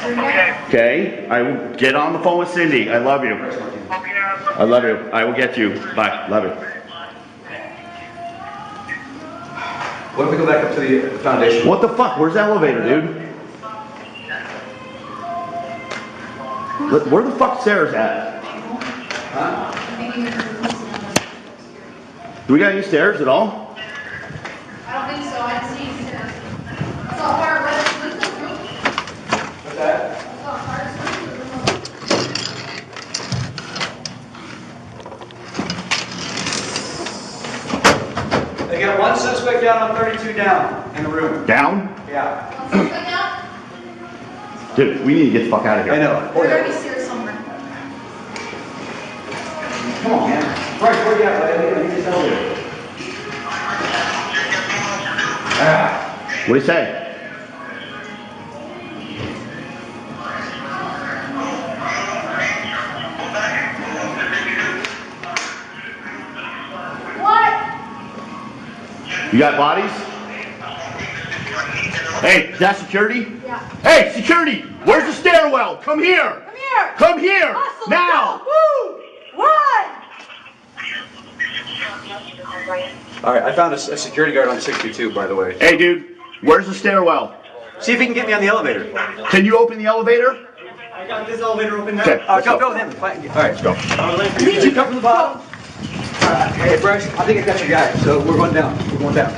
Okay, I will get on the phone with Cindy. I love you. I love you. I will get you. Bye. Love you. What if we go back up to the foundation? What the fuck? Where's the elevator, dude? Where the fuck Sarah's at? Huh? Do we got any stairs at all? I don't think so. I didn't see any stairs. I saw a fire with the roof. What's that? I saw a fire with the roof. They got one suspect down on 32 down in the room. Down? Yeah. One suspect down? Dude, we need to get the fuck out of here. I know. There gotta be stairs somewhere. Come on, man. Bryce, where you at, buddy? I need this elevator. What do you say? What? You got bodies? Hey, is that security? Yeah. Hey, security! Where's the stairwell? Come here! Come here! Come here! Hustle, Now! go. Woo! Run! All right, I found a security guard on 62, by the way. Hey, dude, where's the stairwell? See if he can get me on the elevator. Can you open the elevator? I got this elevator open now. Okay, let's Go go. with him. Fine. All right, let's go. I was late for Did you. you come from the bottom? Hey, Bryce, I think I got your guy, so we're going down. We're going down.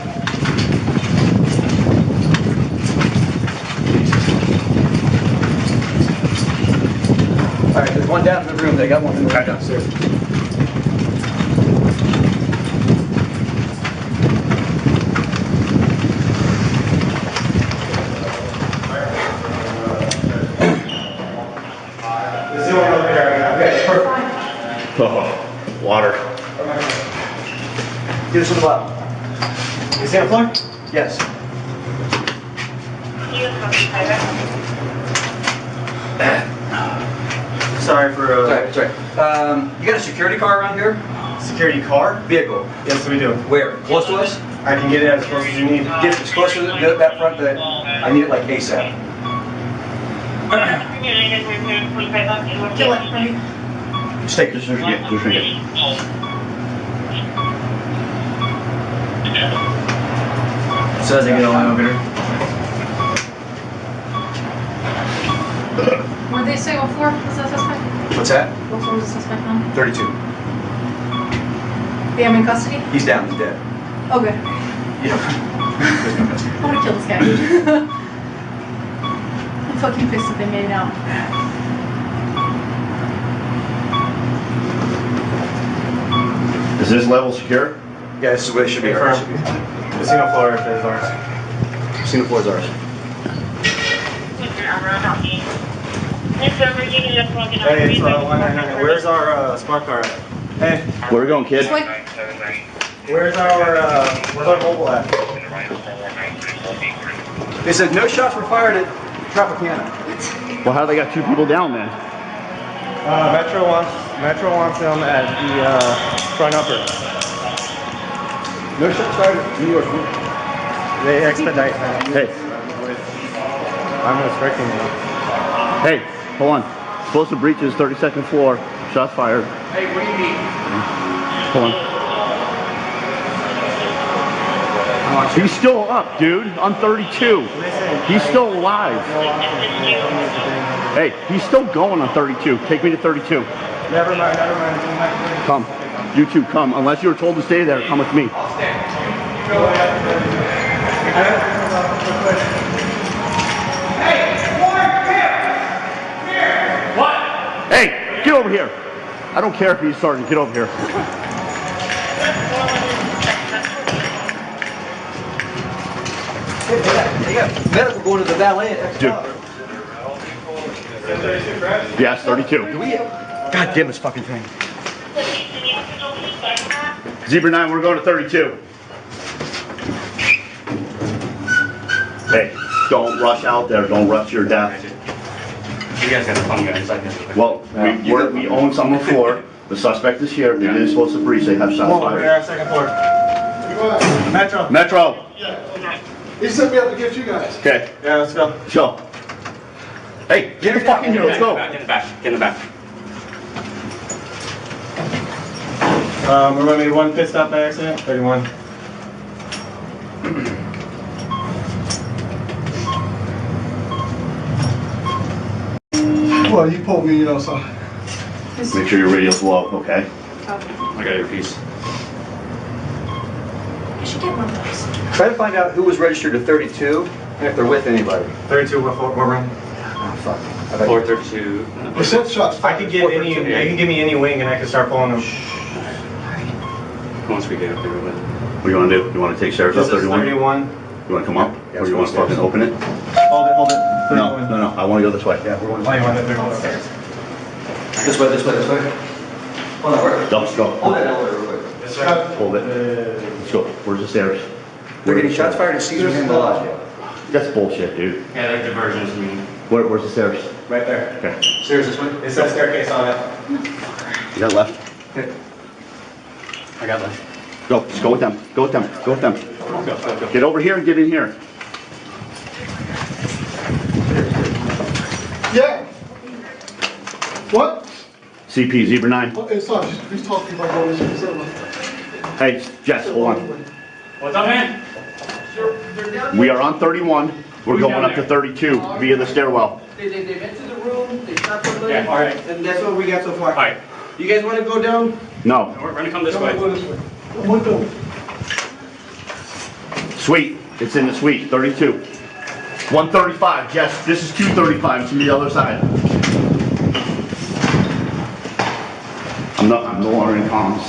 All right, there's one down in the room. They got one in the room downstairs. This is the only elevator I got. Okay, perfect. Oh, water. Get us to the bottom. Is he on the floor? Yes. Sorry for That's right. You got a security car around here? security car. Vehicle. Yes, we do. Where? Close to us? I can get it as close as you need. Get as close to that front that I need it like ASAP. Kill it, right? Just take this. Just drink it. So as I get on the elevator. Where'd they say what floor was that suspect? What's that? What floor was the suspect on? 32. They have him in custody? He's down. He's dead. Oh, good. Yeah. I want to kill this guy. I'm fucking pissed that they made it out. Is this level secure? Yeah, this is where it should be. Confirm. Ours. Casino floor is ours. Casino floor is ours. Hey, it's 199. Where's our smart car at? Hey, Where we going, kid? This way? where's our mobile at? They said no shots were fired at Tropicana. Well, how they got two people down then? Metro wants him at the front upper. No shots fired at New York. They expedite. Hey, I'm restricting them. hey, hold on. Explosive breaches, 32nd floor. Shots fired. Hey, what do you need? Hold on. He's still up, dude. On 32. He's still alive. Hey, he's still going on 32. Take me to 32. Never mind. Come. You two, come. Unless you were told to stay there, come with me. Hey, get over here. I don't care if he's sergeant. Get over here. They got medical going to the valet at Dude. Correct? Yes, 32. God damn this fucking thing. Zebra 9, we're going to 32. Hey, don't rush out there. Don't rush your death. You guys got fun guys. Well, we own some floor. The suspect is here. They did supposed to breach. They have shots We're fired. at second floor. Metro. Metro. He sent me up to get you guys. Okay, Yeah, let's go. show. Hey, get the fucking here, let's go. Get in the back, get in the back. We're gonna make one pit stop by accident. 31. Well, you pulled me, you know, so. Make sure your radio's low, okay? I got your piece. You should get one of those. Try to find out who was registered to 32 and if they're with anybody. 32, what room? Oh, fuck. Floor 32. The set shots. I could get any, you can give me any wing and I can start pulling them. Once we get up there with it. What do you want to do? You want to take Sarah's up This is 31? 31. You want to come up? Yeah, Or you want to let's go fucking open it? Hold it. No, no, no, I want to go this way. Yeah, we're going Oh, you want it 31? this way, this way, this way. Hold on, where? Let's go. Hold that elevator real quick. Yes, sir. Hold it. Let's go. Where's the stairs? They're getting shots fired at Caesar's and Bellagio. That's bullshit, dude. Yeah, like diversions, I mean. Where's the stairs? Right there. Okay. Stairs this way? It says staircase on it. You got left? Okay. I got left. Go. Just go with them. Go with them. Go with them. Go. Get over here and get in here. Yeah. What? CP, Zebra 9. Oh, it's not, he's talking about going to the Hey, Jess, hold on. What's up, man? We are on 31. We're going up to 32 via the stairwell. They went to the room, they shot somebody. Yeah, all right. And that's what we got so far. All right, You guys want to go down? No. we're gonna come this way. Go this way. Window. Suite. It's in the suite. 32. 135. Jess, this is 235. It's on the other side. I'm no longer in comms.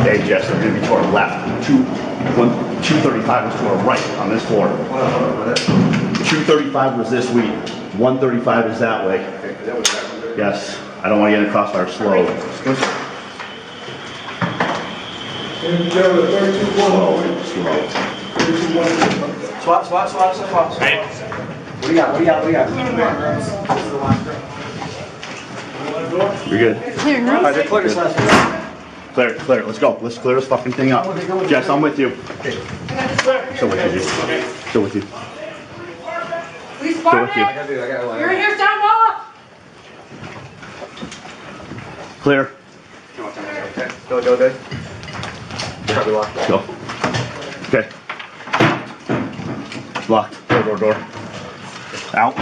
Hey, Jess, they're gonna be to our left. 235 was to our right on this floor. 235 was this week. 135 is that way. Yes, I don't want to get in a crossfire slow. Swap. Hey, What do you got? What do you got? What do you got? You're good. All right, they're clear this last one. Clear it. Let's go. Let's clear this fucking thing up. Jess, I'm with you. Still with you, dude. Still with you. Please, Still with you. I got one. You're here, stand up! Clear. Go. Probably locked. Go. Okay. Locked. Door. Out.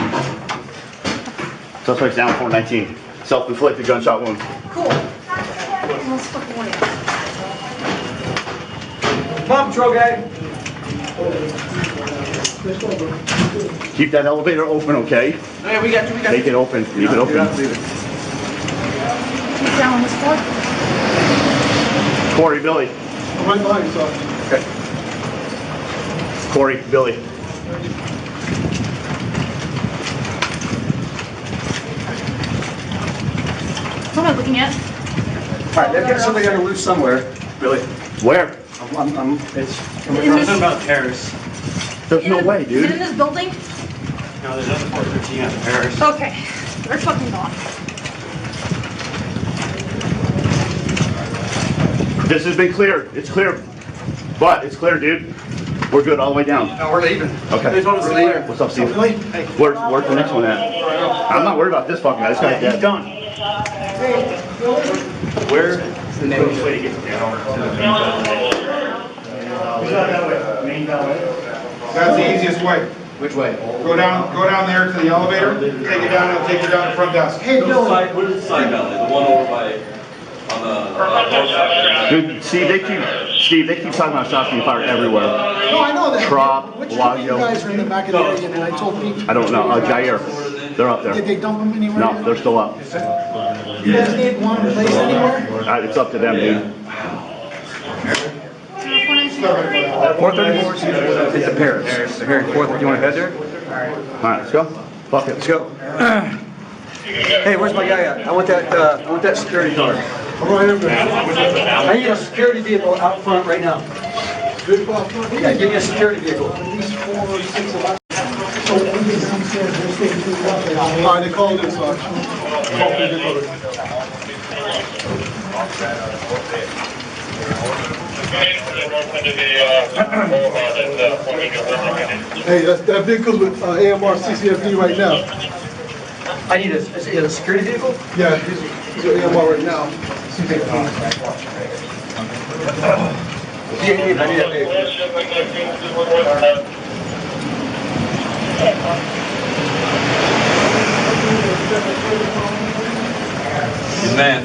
Suspect's down 419. Self-inflicted gunshot wound. Cool. Let's fucking win. Come on, patrol guy. Keep that elevator open, okay? Hey, we got you. Make it open. Leave it open. He's down on this floor. Corey, Billy. I'm right behind you, sir. Corey, Billy. What am I looking at? All right, they've got somebody on the loose somewhere. Billy. Where? It's. something about Paris. There's no way, Is it in dude. this building? No, there's nothing 413 at Paris. Okay. They're fucking gone. This has been clear. It's clear. But it's clear, dude. We're good all the way down. No, we're leaving. Okay. We're leaving. What's up, Steve? Where's the next one at? I'm not worried about this fucking guy. This guy's dead. done. Where's the next way to get down? That's the easiest way. Which way? Go down there to the elevator, take it down, it'll take you down to front desk. Hey, Bill. Where's the side ballet? The one over by, on the, Dude, Steve, they keep talking about shots being fired everywhere. No, I know that. Trop, Which one of you Bellagio. guys are in the back of the area, and I told Pete. I don't know. Jair. They're up Did there. they dump them anywhere? No, they're still up. You guys need one place anywhere? It's up to them, dude. 434 is the Paris. They're here in 4th. You want to head there? All right, let's go. Fuck it. Let's go. Hey, where's my guy at? I want that security car. I'm right over there. I need a security vehicle out front right now. Good spot. Yeah, give me a security vehicle. At least 4 or 6 of us. So when they downstairs, they're staying through the elevator. All right, they called it, so. Hey, that vehicle's with AMR CCFD right now. I need a security vehicle? Yeah, he's with AMR right now. Yeah, I need that vehicle. Good man.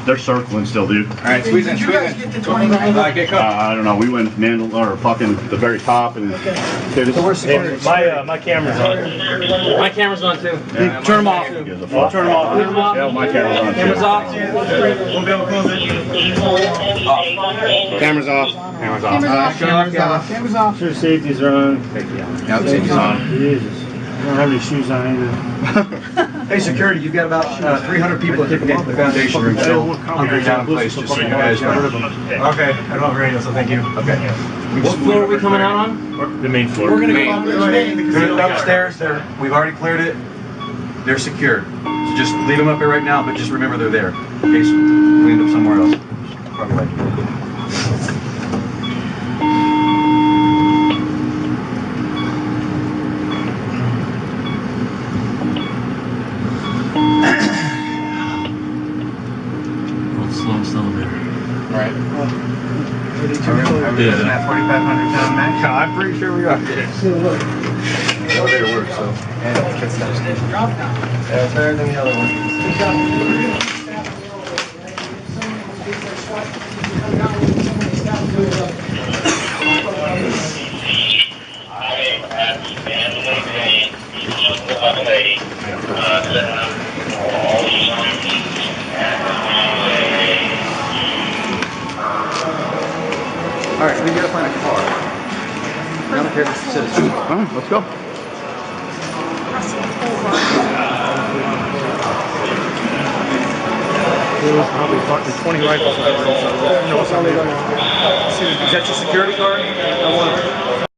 They're circling still, dude. All right, squeeze in, squeeze in. Get to 29. Get covered. I don't know. We went or fucking the very top and. Okay, this Where's security? My camera's on. My camera's on too. turn them off. Turn them off. Turn them off. Yeah, my camera's on. Camera's off. We'll be able to close it. Camera's off. Camera's off. Cameras off. Sure, safety's on. Yeah, the safety's on. Jesus. I don't have any shoes on either. Hey, security, you've got about 300 people that take the foundation room, so hungry down place, just so you guys know. Okay, I don't have radio, so thank you. Okay. What floor are we coming out on? The main floor. We're gonna go upstairs. We've already cleared it. They're secured. So just leave them up there right now, but just remember they're there. In case we end up somewhere else. Probably right. That 4,500 pound max? I'm pretty sure we are. Elevator works, so. And it's downstairs. Yeah, it's better than the other one. All right, so we gotta find a car. I don't care if it's a citizen. All right, let's go. There was probably fucking 20 rifles. No, it's not. Is that your security card? I want it.